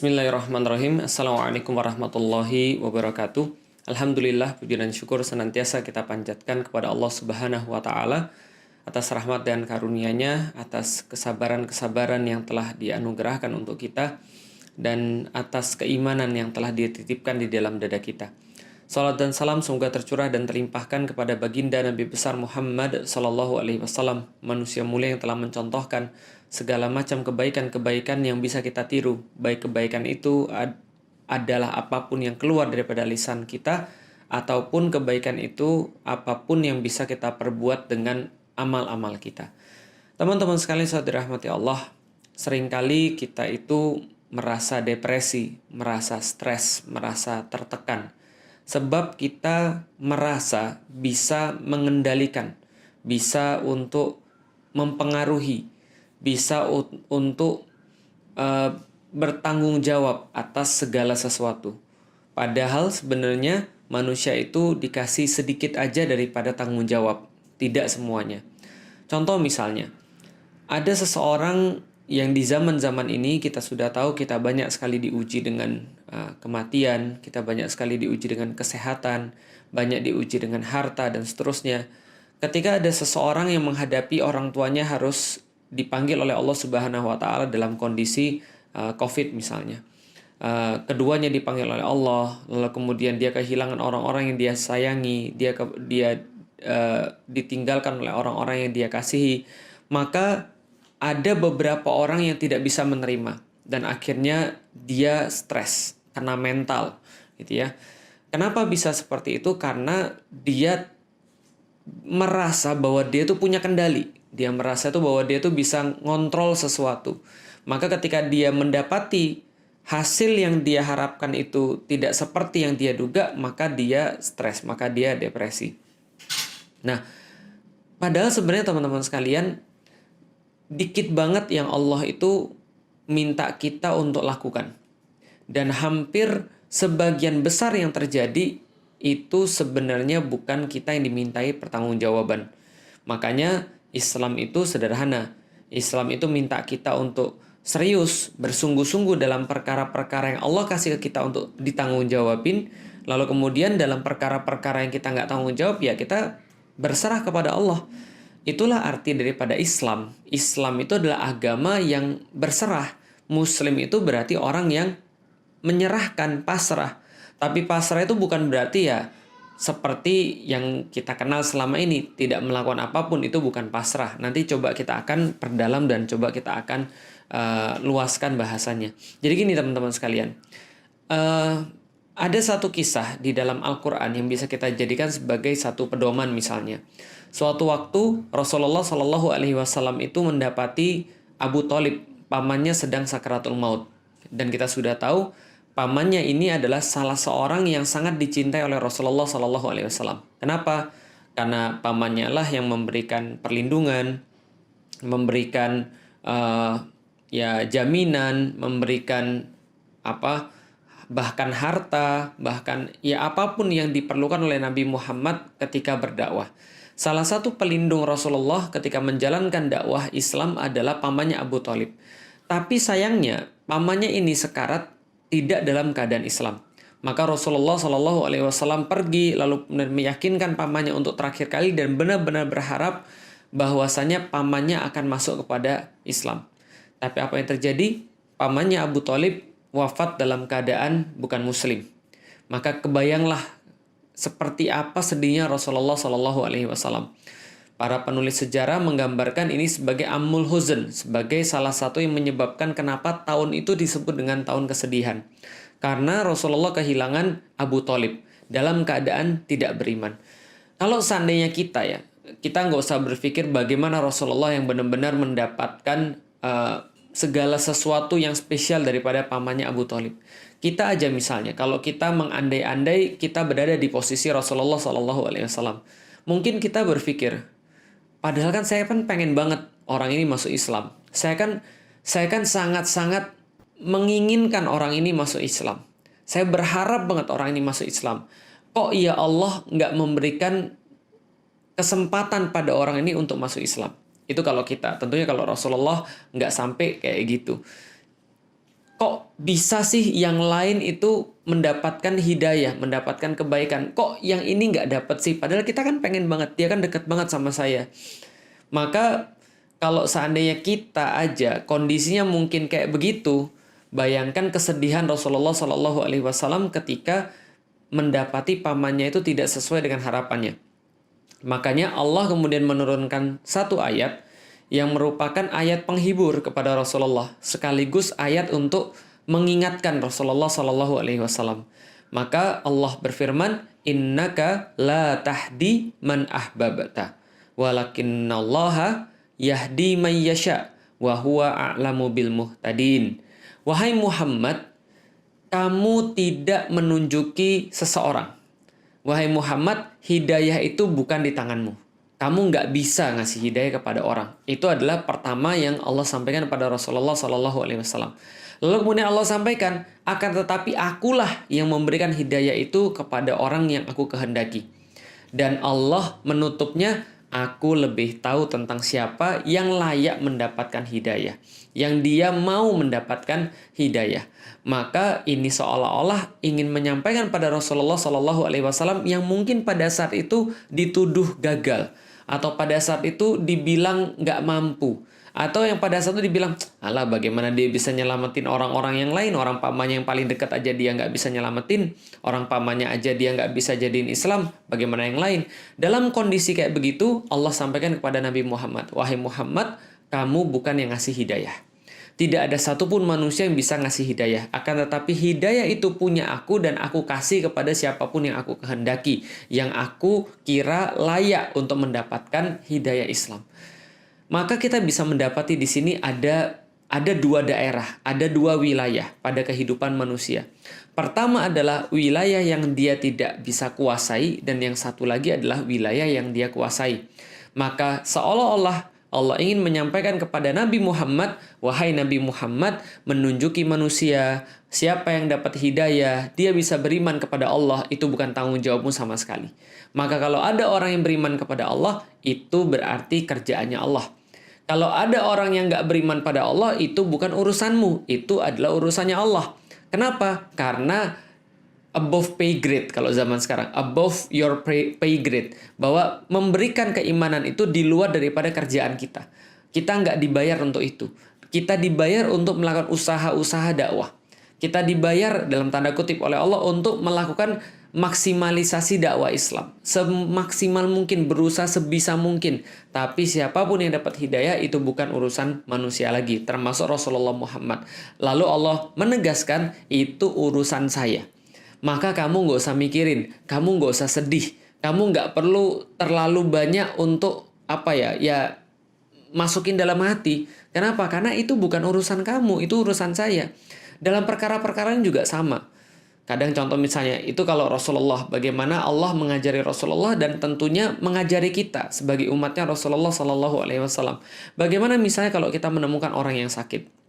Bismillahirrahmanirrahim. Assalamualaikum warahmatullahi wabarakatuh. Alhamdulillah, puji dan syukur senantiasa kita panjatkan kepada Allah Subhanahu wa Ta'ala atas rahmat dan karunia-Nya, atas kesabaran-kesabaran yang telah dianugerahkan untuk kita, dan atas keimanan yang telah dititipkan di dalam dada kita. Salat dan salam semoga tercurah dan terlimpahkan kepada baginda Nabi besar Muhammad sallallahu alaihi wasallam, manusia mulia yang telah mencontohkan segala macam kebaikan-kebaikan yang bisa kita tiru. Baik kebaikan itu adalah apapun yang keluar daripada lisan kita, ataupun kebaikan itu apapun yang bisa kita perbuat dengan amal-amal kita. Teman-teman sekalian saudara rahmati Allah, seringkali kita itu merasa depresi, merasa stres, merasa tertekan. Sebab kita merasa bisa mengendalikan, bisa untuk mempengaruhi, bisa untuk bertanggung jawab atas segala sesuatu. Padahal sebenarnya manusia itu dikasih sedikit aja daripada tanggung jawab, tidak semuanya. Contoh misalnya, ada seseorang yang di zaman-zaman ini kita sudah tahu kita banyak sekali diuji dengan kematian, kita banyak sekali diuji dengan kesehatan, banyak diuji dengan harta dan seterusnya. Ketika ada seseorang yang menghadapi orang tuanya harus dipanggil oleh Allah Subhanahu wa Ta'ala dalam kondisi COVID misalnya. Keduanya dipanggil oleh Allah, lalu kemudian dia kehilangan orang-orang yang dia sayangi, dia ditinggalkan oleh orang-orang yang dia kasihi, maka ada beberapa orang yang tidak bisa menerima dan akhirnya dia stres karena mental, gitu ya. Kenapa bisa seperti itu? Karena dia merasa bahwa dia tuh punya kendali. Dia merasa tuh bahwa dia tuh bisa ngontrol sesuatu. Maka ketika dia mendapati hasil yang dia harapkan itu tidak seperti yang dia duga, maka dia stres, maka dia depresi. Nah, padahal sebenarnya teman-teman sekalian, dikit banget yang Allah itu minta kita untuk lakukan. Dan hampir sebagian besar yang terjadi itu sebenarnya bukan kita yang dimintai pertanggungjawaban. Makanya Islam itu sederhana. Islam itu minta kita untuk serius, bersungguh-sungguh dalam perkara-perkara yang Allah kasih ke kita untuk ditanggunggjawabin. Lalu kemudian dalam perkara-perkara yang kita nggak tanggung jawab, ya kita berserah kepada Allah. Itulah arti daripada Islam. Islam itu adalah agama yang berserah. Muslim itu berarti orang yang menyerahkan, pasrah. Tapi pasrah itu bukan berarti ya seperti yang kita kenal selama ini, tidak melakukan apapun, itu bukan pasrah. Nanti coba kita akan perdalam dan coba kita akan luaskan bahasanya. Jadi gini teman-teman sekalian, ada satu kisah di dalam Al-Quran yang bisa kita jadikan sebagai satu pedoman misalnya. Suatu waktu Rasulullah Shallallahu Alaihi Wasallam itu mendapati Abu Thalib, pamannya sedang sakaratul maut, dan kita sudah tahu pamannya ini adalah salah seorang yang sangat dicintai oleh Rasulullah Shallallahu Alaihi Wasallam. Kenapa? Karena pamannya lah yang memberikan perlindungan, memberikan jaminan, memberikan bahkan harta, bahkan ya apapun yang diperlukan oleh Nabi Muhammad ketika berdakwah. Salah satu pelindung Rasulullah ketika menjalankan dakwah Islam adalah pamannya Abu Thalib. Tapi sayangnya pamannya ini sekarat, tidak dalam keadaan Islam. Maka Rasulullah Shallallahu Alaihi Wasallam pergi lalu meyakinkan pamannya untuk terakhir kali dan benar-benar berharap bahwasanya pamannya akan masuk kepada Islam. Tapi apa yang terjadi? Pamannya Abu Thalib wafat dalam keadaan bukan Muslim. Maka kebayanglah seperti apa sedihnya Rasulullah Shallallahu Alaihi Wasallam. Para penulis sejarah menggambarkan ini sebagai Ammul Huzn, sebagai salah satu yang menyebabkan kenapa tahun itu disebut dengan tahun kesedihan. Karena Rasulullah kehilangan Abu Thalib dalam keadaan tidak beriman. Kalau seandainya kita nggak usah berpikir bagaimana Rasulullah yang benar-benar mendapatkan segala sesuatu yang spesial daripada pamannya Abu Thalib. Kita aja misalnya, kalau kita mengandai-andai kita berada di posisi Rasulullah Shallallahu Alaihi Wasallam, mungkin kita berpikir, padahal kan saya kan pengen banget orang ini masuk Islam. Saya kan sangat-sangat menginginkan orang ini masuk Islam. Saya berharap banget orang ini masuk Islam. Kok ya Allah nggak memberikan kesempatan pada orang ini untuk masuk Islam? Itu kalau kita. Tentunya kalau Rasulullah nggak sampai kayak gitu. kok bisa sih yang lain itu mendapatkan hidayah, mendapatkan kebaikan, kok yang ini nggak dapat sih? Padahal kita kan pengen banget, dia kan deket banget sama saya. Maka kalau seandainya kita aja kondisinya mungkin kayak begitu, bayangkan kesedihan Rasulullah Shallallahu Alaihi Wasallam ketika mendapati pamannya itu tidak sesuai dengan harapannya. Makanya Allah kemudian menurunkan satu ayat yang merupakan ayat penghibur kepada Rasulullah, sekaligus ayat untuk mengingatkan Rasulullah Shallallahu Alaihi Wasallam. Maka Allah berfirman, Innaka la tahdi man ahbabta, walakinnallaha yahdi man yasha, wa huwa a'lamu bil muhtadin. Wahai Muhammad, kamu tidak menunjuki seseorang. Wahai Muhammad, hidayah itu bukan di tanganmu. Kamu nggak bisa ngasih hidayah kepada orang. Itu adalah pertama yang Allah sampaikan kepada Rasulullah Sallallahu Alaihi Wasallam. Lalu kemudian Allah sampaikan, akan tetapi akulah yang memberikan hidayah itu kepada orang yang aku kehendaki. Dan Allah menutupnya, aku lebih tahu tentang siapa yang layak mendapatkan hidayah, yang dia mau mendapatkan hidayah. Maka ini seolah-olah ingin menyampaikan pada Rasulullah Shallallahu Alaihi Wasallam yang mungkin pada saat itu dituduh gagal, atau pada saat itu dibilang nggak mampu, atau yang pada saat itu dibilang, alah bagaimana dia bisa nyelamatin orang-orang yang lain, orang pamannya yang paling dekat aja dia nggak bisa nyelamatin, orang pamannya aja dia nggak bisa jadiin Islam, bagaimana yang lain. Dalam kondisi kayak begitu, Allah sampaikan kepada Nabi Muhammad, wahai Muhammad, kamu bukan yang ngasih hidayah. Tidak ada satupun manusia yang bisa ngasih hidayah. Akan tetapi hidayah itu punya aku dan aku kasih kepada siapapun yang aku kehendaki, yang aku kira layak untuk mendapatkan hidayah Islam. Maka kita bisa mendapati di sini ada dua daerah, ada dua wilayah pada kehidupan manusia. Pertama adalah wilayah yang dia tidak bisa kuasai, dan yang satu lagi adalah wilayah yang dia kuasai. Maka seolah-olah Allah ingin menyampaikan kepada Nabi Muhammad, wahai Nabi Muhammad, menunjuki manusia siapa yang dapat hidayah, dia bisa beriman kepada Allah, itu bukan tanggung jawabmu sama sekali. Maka kalau ada orang yang beriman kepada Allah, itu berarti kerjaannya Allah. Kalau ada orang yang nggak beriman pada Allah, itu bukan urusanmu, itu adalah urusannya Allah. Kenapa? Karena above pay grade kalau zaman sekarang, above your pay grade, bahwa memberikan keimanan itu di luar daripada kerjaan kita. Kita nggak dibayar untuk itu. Kita dibayar untuk melakukan usaha-usaha dakwah. Kita dibayar dalam tanda kutip oleh Allah untuk melakukan maksimalisasi dakwah Islam. Semaksimal mungkin, berusaha sebisa mungkin. Tapi siapapun yang dapat hidayah itu bukan urusan manusia lagi, termasuk Rasulullah Muhammad. Lalu Allah menegaskan, itu urusan saya. Maka kamu nggak usah mikirin, kamu nggak usah sedih, kamu nggak perlu terlalu banyak untuk masukin dalam hati. Kenapa? Karena itu bukan urusan kamu, itu urusan saya. Dalam perkara-perkara ini juga sama. Kadang contoh misalnya, itu kalau Rasulullah, bagaimana Allah mengajari Rasulullah dan tentunya mengajari kita sebagai umatnya Rasulullah Sallallahu Alaihi Wasallam. Bagaimana misalnya kalau kita menemukan orang yang sakit?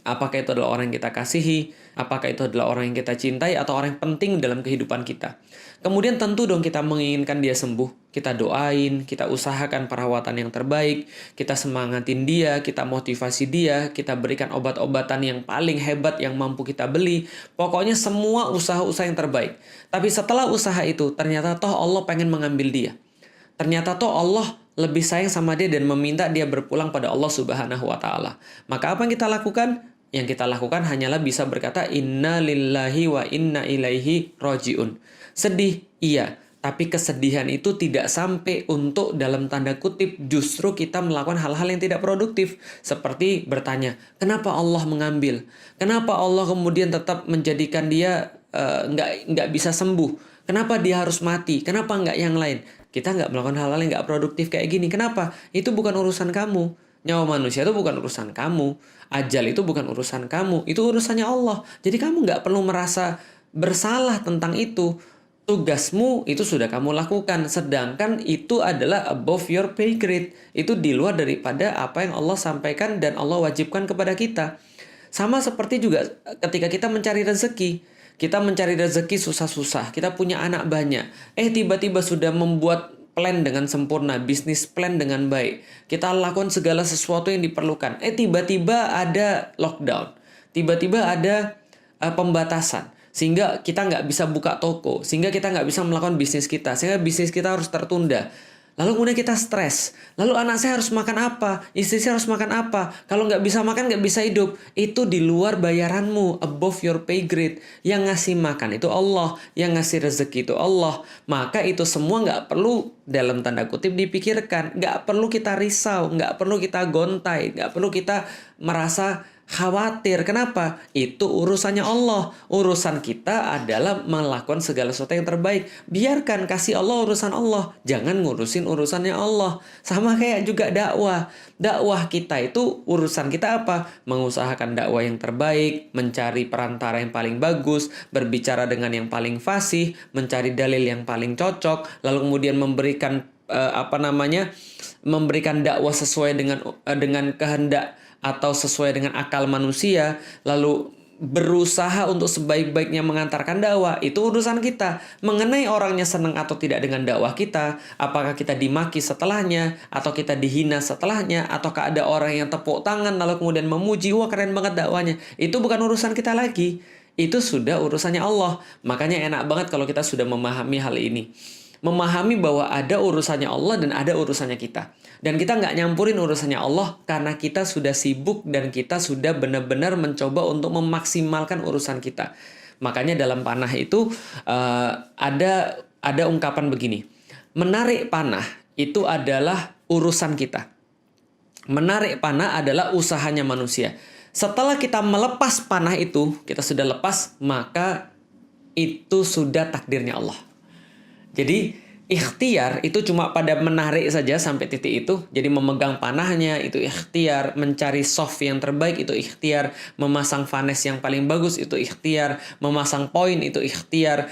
Apakah itu adalah orang yang kita kasihi, apakah itu adalah orang yang kita cintai, atau orang yang penting dalam kehidupan kita. Kemudian tentu dong kita menginginkan dia sembuh. Kita doain, kita usahakan perawatan yang terbaik, kita semangatin dia, kita motivasi dia, kita berikan obat-obatan yang paling hebat yang mampu kita beli. Pokoknya semua usaha-usaha yang terbaik. Tapi setelah usaha itu, ternyata toh Allah pengen mengambil dia. Ternyata toh Allah lebih sayang sama dia dan meminta dia berpulang pada Allah Subhanahu wa Ta'ala. Maka apa yang kita lakukan? Yang kita lakukan hanyalah bisa berkata, Inna lillahi wa inna ilaihi roji'un. Sedih, iya. Tapi kesedihan itu tidak sampai untuk dalam tanda kutip justru kita melakukan hal-hal yang tidak produktif. Seperti bertanya, kenapa Allah mengambil? Kenapa Allah kemudian tetap menjadikan dia nggak bisa sembuh? Kenapa dia harus mati? Kenapa nggak yang lain? Kita nggak melakukan hal-hal yang nggak produktif kayak gini. Kenapa? Itu bukan urusan kamu. Nyawa manusia itu bukan urusan kamu. Ajal itu bukan urusan kamu. Itu urusannya Allah. Jadi kamu nggak perlu merasa bersalah tentang itu. Tugasmu itu sudah kamu lakukan. Sedangkan itu adalah above your pay grade. Itu di luar daripada apa yang Allah sampaikan dan Allah wajibkan kepada kita. Sama seperti juga ketika kita mencari rezeki. Kita mencari rezeki susah-susah. Kita punya anak banyak. Tiba-tiba sudah membuat plan dengan sempurna, bisnis plan dengan baik. Kita lakukan segala sesuatu yang diperlukan. Tiba-tiba ada lockdown. tiba-tiba ada pembatasan. Sehingga kita nggak bisa buka toko, sehingga kita nggak bisa melakukan bisnis kita, sehingga bisnis kita harus tertunda. Lalu kemudian kita stres. Lalu anak saya harus makan apa? Istri saya harus makan apa? Kalau nggak bisa makan, nggak bisa hidup. Itu di luar bayaranmu, above your pay grade. Yang ngasih makan itu Allah, yang ngasih rezeki itu Allah. Maka itu semua nggak perlu dalam tanda kutip dipikirkan. Nggak perlu kita risau, nggak perlu kita gontai, nggak perlu kita merasa khawatir. Kenapa? Itu urusannya Allah. Urusan kita adalah melakukan segala sesuatu yang terbaik. Biarkan, kasih Allah urusan Allah. Jangan ngurusin urusannya Allah. Sama kayak juga dakwah. Dakwah kita itu urusan kita apa? Mengusahakan dakwah yang terbaik, mencari perantara yang paling bagus, berbicara dengan yang paling fasih, mencari dalil yang paling cocok, lalu kemudian memberikan memberikan dakwah sesuai dengan kehendak atau sesuai dengan akal manusia, lalu berusaha untuk sebaik-baiknya mengantarkan dakwah. Itu urusan kita. Mengenai orangnya senang atau tidak dengan dakwah kita, apakah kita dimaki setelahnya, atau kita dihina setelahnya, ataukah ada orang yang tepuk tangan lalu kemudian memuji, wah keren banget dakwahnya, itu bukan urusan kita lagi. Itu sudah urusannya Allah. Makanya enak banget kalau kita sudah memahami hal ini. Memahami bahwa ada urusannya Allah dan ada urusannya kita. Dan kita nggak nyampurin urusannya Allah karena kita sudah sibuk dan kita sudah benar-benar mencoba untuk memaksimalkan urusan kita. Makanya dalam panah itu ada ungkapan begini. Menarik panah itu adalah urusan kita. Menarik panah adalah usahanya manusia. Setelah kita melepas panah itu, kita sudah lepas, maka itu sudah takdirnya Allah. Jadi ikhtiar itu cuma pada menarik saja sampai titik itu. Jadi memegang panahnya itu ikhtiar, mencari soft yang terbaik itu ikhtiar, memasang vanes yang paling bagus itu ikhtiar, memasang poin itu ikhtiar,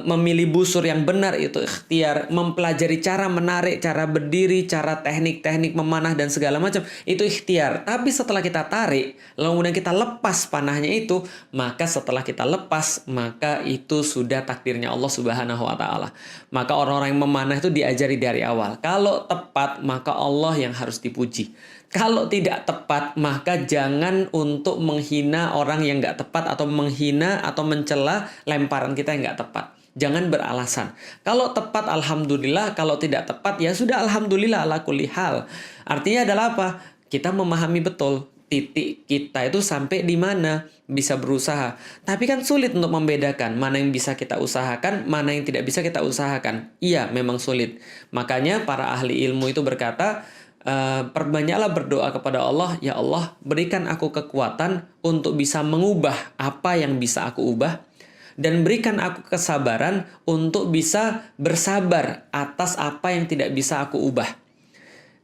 memilih busur yang benar itu ikhtiar, mempelajari cara menarik, cara berdiri, cara teknik-teknik memanah dan segala macam itu ikhtiar. Tapi setelah kita tarik, lalu kemudian kita lepas panahnya itu, maka setelah kita lepas, maka itu sudah takdirnya Allah Subhanahu wa taala. Maka orang-orang yang memanah itu diajari dari awal. Kalau tepat, maka Allah yang harus dipuji. Kalau tidak tepat, maka jangan untuk menghina orang yang nggak tepat, atau menghina atau mencela lemparan kita yang nggak tepat. Jangan beralasan. Kalau tepat, alhamdulillah. Kalau tidak tepat, ya sudah alhamdulillah ala kulli hal. Artinya adalah apa? Kita memahami betul titik kita itu sampai di mana, bisa berusaha. Tapi kan sulit untuk membedakan mana yang bisa kita usahakan, mana yang tidak bisa kita usahakan. Iya, memang sulit. Makanya para ahli ilmu itu berkata, perbanyaklah berdoa kepada Allah, ya Allah, berikan aku kekuatan untuk bisa mengubah apa yang bisa aku ubah, dan berikan aku kesabaran untuk bisa bersabar atas apa yang tidak bisa aku ubah.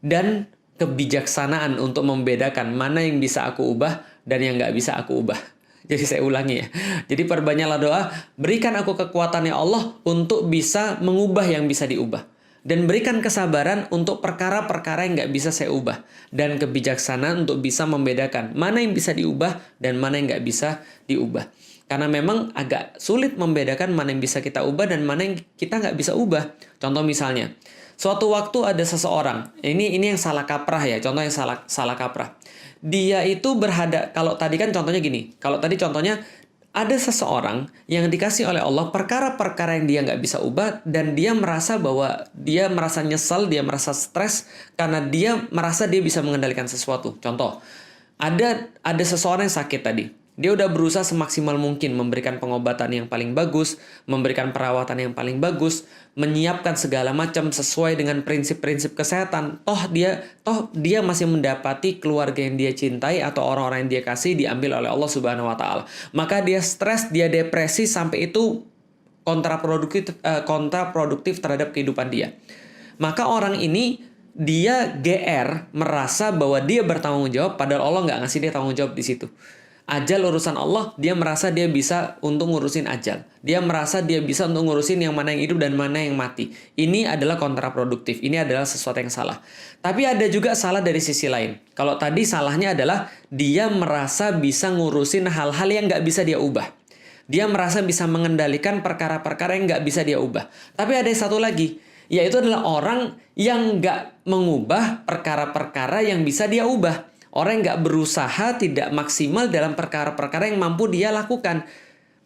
Dan kebijaksanaan untuk membedakan mana yang bisa aku ubah dan yang nggak bisa aku ubah. Jadi saya ulangi ya. Jadi perbanyaklah doa, berikan aku kekuatan ya Allah untuk bisa mengubah yang bisa diubah. Dan berikan kesabaran untuk perkara-perkara yang nggak bisa saya ubah. Dan kebijaksanaan untuk bisa membedakan mana yang bisa diubah dan mana yang nggak bisa diubah. Karena memang agak sulit membedakan mana yang bisa kita ubah dan mana yang kita nggak bisa ubah. Contoh misalnya, suatu waktu ada seseorang, ini yang salah kaprah ya, contoh yang salah kaprah. Dia itu kalau tadi kan contohnya gini, kalau tadi contohnya ada seseorang yang dikasih oleh Allah perkara-perkara yang dia nggak bisa ubah, dan dia merasa bahwa dia merasa nyesel, dia merasa stres karena dia merasa dia bisa mengendalikan sesuatu. Contoh, ada seseorang yang sakit tadi. Dia udah berusaha semaksimal mungkin memberikan pengobatan yang paling bagus, memberikan perawatan yang paling bagus, menyiapkan segala macam sesuai dengan prinsip-prinsip kesehatan. Toh dia masih mendapati keluarga yang dia cintai atau orang-orang yang dia kasih diambil oleh Allah Subhanahu wa taala. Maka dia stres, dia depresi sampai itu kontraproduktif terhadap kehidupan dia. Maka orang ini dia GR, merasa bahwa dia bertanggung jawab padahal Allah nggak ngasih dia tanggung jawab di situ. Ajal urusan Allah, dia merasa dia bisa untuk ngurusin ajal. Dia merasa dia bisa untuk ngurusin yang mana yang hidup dan mana yang mati. Ini adalah kontraproduktif. Ini adalah sesuatu yang salah. Tapi ada juga salah dari sisi lain. Kalau tadi salahnya adalah dia merasa bisa ngurusin hal-hal yang nggak bisa dia ubah. Dia merasa bisa mengendalikan perkara-perkara yang nggak bisa dia ubah. Tapi ada satu lagi, yaitu adalah orang yang nggak mengubah perkara-perkara yang bisa dia ubah. Orang yang nggak berusaha tidak maksimal dalam perkara-perkara yang mampu dia lakukan.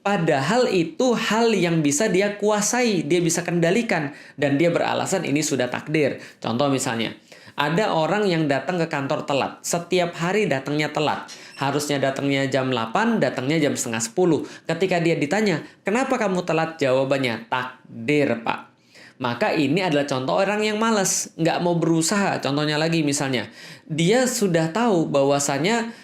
Padahal itu hal yang bisa dia kuasai, dia bisa kendalikan. Dan dia beralasan ini sudah takdir. Contoh misalnya, ada orang yang datang ke kantor telat. Setiap hari datangnya telat. Harusnya datangnya jam 8, datangnya jam setengah 10. Ketika dia ditanya, kenapa kamu telat? Jawabannya, takdir, Pak. Maka ini adalah contoh orang yang malas, nggak mau berusaha. Contohnya lagi misalnya, dia sudah tahu bahwasanya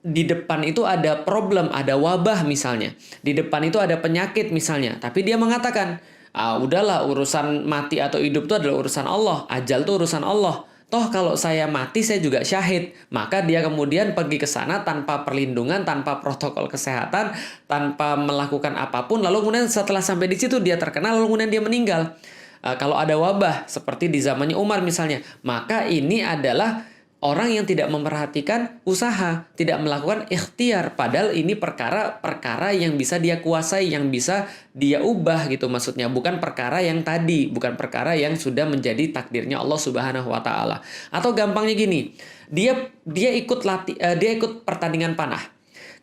di depan itu ada problem, ada wabah misalnya. Di depan itu ada penyakit misalnya. Tapi dia mengatakan, udahlah urusan mati atau hidup itu adalah urusan Allah. Ajal itu urusan Allah. Toh kalau saya mati saya juga syahid. Maka dia kemudian pergi ke sana tanpa perlindungan, tanpa protokol kesehatan, tanpa melakukan apapun. Lalu kemudian setelah sampai di situ dia terkenal, lalu kemudian dia meninggal. Kalau ada wabah seperti di zamannya Umar misalnya, maka ini adalah orang yang tidak memperhatikan usaha, tidak melakukan ikhtiar. Padahal ini perkara-perkara yang bisa dia kuasai, yang bisa dia ubah gitu maksudnya. Bukan perkara yang tadi, bukan perkara yang sudah menjadi takdirnya Allah Subhanahu wa Ta'ala. Atau gampangnya gini, dia ikut pertandingan panah.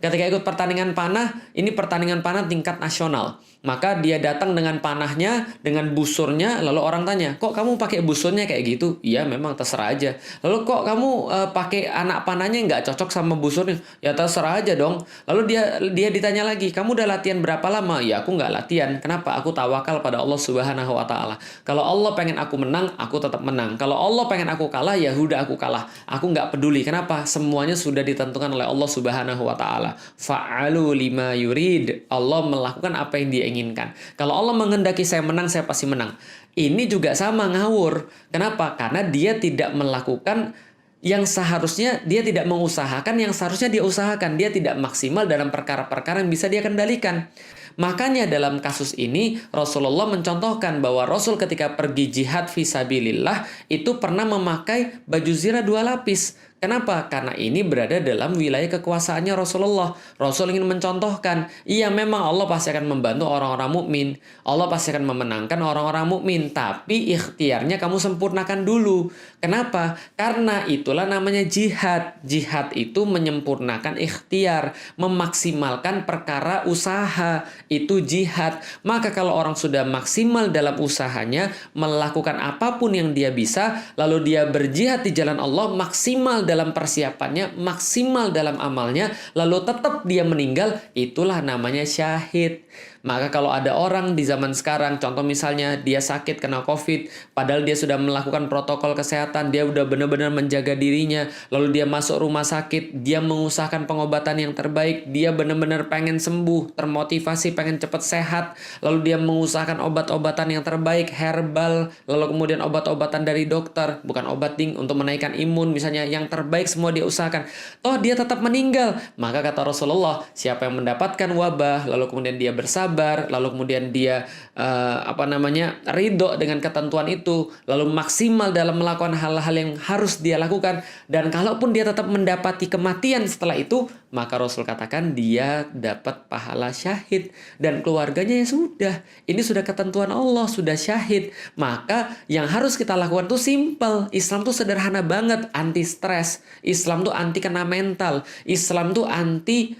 Ketika ikut pertandingan panah, ini pertandingan panah tingkat nasional. Maka dia datang dengan panahnya, dengan busurnya, lalu orang tanya, kok kamu pakai busurnya kayak gitu? Iya, memang terserah aja. Lalu kok kamu pakai anak panahnya nggak cocok sama busurnya? Ya terserah aja dong. Lalu dia ditanya lagi, kamu udah latihan berapa lama? Ya aku nggak latihan. Kenapa? Aku tawakal pada Allah Subhanahu wa Ta'ala. Kalau Allah pengen aku menang, aku tetap menang. Kalau Allah pengen aku kalah, ya udah aku kalah. Aku nggak peduli. Kenapa? Semuanya sudah ditentukan oleh Allah Subhanahu wa Ta'ala. Fa'alu lima yurid. Allah melakukan apa yang dia inginkan. Kalau Allah menghendaki saya menang, saya pasti menang. Ini juga sama, ngawur. Kenapa? Karena dia tidak melakukan yang seharusnya, dia tidak mengusahakan yang seharusnya dia usahakan. Dia tidak maksimal dalam perkara-perkara yang bisa dia kendalikan. Makanya dalam kasus ini Rasulullah mencontohkan bahwa Rasul ketika pergi jihad fisabilillah itu pernah memakai baju zirah 2 lapis. Kenapa? Karena ini berada dalam wilayah kekuasaannya Rasulullah. Rasul ingin mencontohkan, iya memang Allah pasti akan membantu orang-orang mukmin. Allah pasti akan memenangkan orang-orang mukmin, tapi ikhtiarnya kamu sempurnakan dulu. Kenapa? Karena itulah namanya jihad. Jihad itu menyempurnakan ikhtiar, memaksimalkan perkara usaha. Itu jihad. Maka kalau orang sudah maksimal dalam usahanya, melakukan apapun yang dia bisa, lalu dia berjihad di jalan Allah, maksimal dalam persiapannya, maksimal dalam amalnya, lalu tetap dia meninggal, itulah namanya syahid. Maka kalau ada orang di zaman sekarang, contoh misalnya dia sakit kena COVID, padahal dia sudah melakukan protokol kesehatan, dia udah benar-benar menjaga dirinya, lalu dia masuk rumah sakit, dia mengusahakan pengobatan yang terbaik, dia benar-benar pengen sembuh, termotivasi, pengen cepat sehat, lalu dia mengusahakan obat-obatan yang terbaik, herbal, lalu kemudian obat-obatan dari dokter, bukan obat untuk menaikkan imun misalnya, yang terbaik semua dia usahakan. Toh dia tetap meninggal. Maka kata Rasulullah, siapa yang mendapatkan wabah, lalu kemudian dia bersabar, lalu kemudian dia ridho dengan ketentuan itu, lalu maksimal dalam melakukan hal-hal yang harus dia lakukan, dan kalaupun dia tetap mendapati kematian setelah itu, maka Rasul katakan dia dapat pahala syahid, dan keluarganya ya sudah, ini sudah ketentuan Allah, sudah syahid. Maka yang harus kita lakukan tuh simple. Islam tuh sederhana banget, anti stres. Islam tuh anti kena mental. Islam tuh anti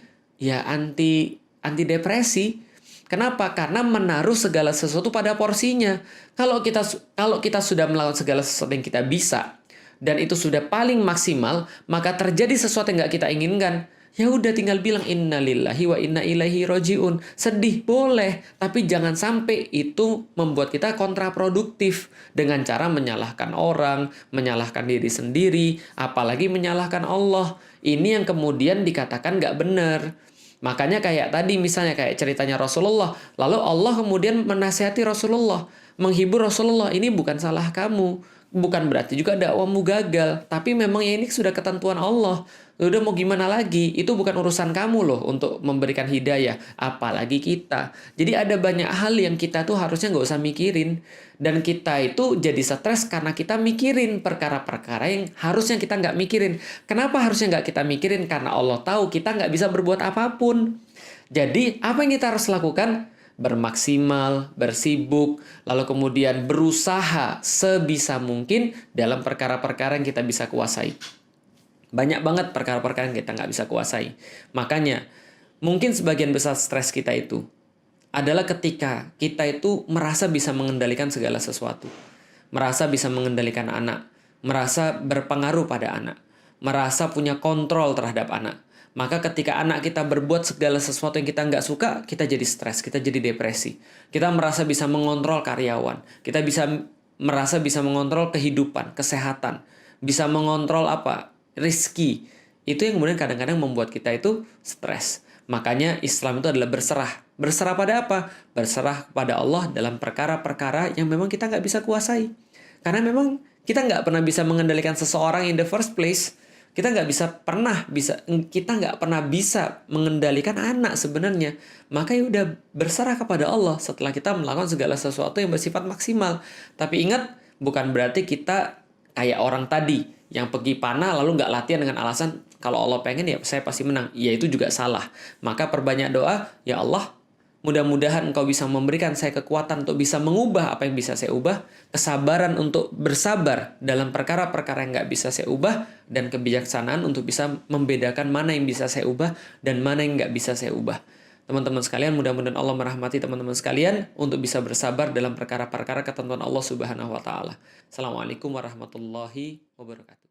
depresi. Kenapa? Karena menaruh segala sesuatu pada porsinya. Kalau kita sudah melakukan segala sesuatu yang kita bisa, dan itu sudah paling maksimal, maka terjadi sesuatu yang nggak kita inginkan, ya udah tinggal bilang innalillahi wa inna ilaihi rojiun. Sedih boleh, tapi jangan sampai itu membuat kita kontraproduktif dengan cara menyalahkan orang, menyalahkan diri sendiri, apalagi menyalahkan Allah. Ini yang kemudian dikatakan nggak benar. Makanya kayak tadi misalnya kayak ceritanya Rasulullah, lalu Allah kemudian menasihati Rasulullah, menghibur Rasulullah, ini bukan salah kamu, bukan berarti juga dakwamu gagal, tapi memang ya ini sudah ketentuan Allah. Udah mau gimana lagi? Itu bukan urusan kamu loh untuk memberikan hidayah, apalagi kita. Jadi ada banyak hal yang kita tuh harusnya nggak usah mikirin. Dan kita itu jadi stres karena kita mikirin perkara-perkara yang harusnya kita nggak mikirin. Kenapa harusnya nggak kita mikirin? Karena Allah tahu kita nggak bisa berbuat apapun. Jadi apa yang kita harus lakukan? Bermaksimal, bersibuk, lalu kemudian berusaha sebisa mungkin dalam perkara-perkara yang kita bisa kuasai. Banyak banget perkara-perkara yang kita nggak bisa kuasai. Makanya, mungkin sebagian besar stres kita itu adalah ketika kita itu merasa bisa mengendalikan segala sesuatu. Merasa bisa mengendalikan anak. Merasa berpengaruh pada anak. Merasa punya kontrol terhadap anak. Maka ketika anak kita berbuat segala sesuatu yang kita nggak suka, kita jadi stres, kita jadi depresi. Kita merasa bisa mengontrol karyawan. Kita merasa bisa mengontrol kehidupan, kesehatan. Bisa mengontrol rizki. Itu yang kemudian kadang-kadang membuat kita itu stres. Makanya Islam itu adalah berserah. Berserah pada apa? Berserah kepada Allah dalam perkara-perkara yang memang kita nggak bisa kuasai. Karena memang kita nggak pernah bisa mengendalikan seseorang in the first place. Kita nggak pernah bisa mengendalikan anak sebenarnya. Maka ya udah berserah kepada Allah setelah kita melakukan segala sesuatu yang bersifat maksimal. Tapi ingat, bukan berarti kita kayak orang tadi yang pergi panah lalu nggak latihan dengan alasan kalau Allah pengen ya saya pasti menang. Ya itu juga salah. Maka perbanyak doa, ya Allah, mudah-mudahan Engkau bisa memberikan saya kekuatan untuk bisa mengubah apa yang bisa saya ubah, kesabaran untuk bersabar dalam perkara-perkara yang nggak bisa saya ubah, dan kebijaksanaan untuk bisa membedakan mana yang bisa saya ubah dan mana yang nggak bisa saya ubah. Teman-teman sekalian, mudah-mudahan Allah merahmati teman-teman sekalian untuk bisa bersabar dalam perkara-perkara ketentuan Allah Subhanahu wa Ta'ala. Assalamualaikum warahmatullahi wabarakatuh.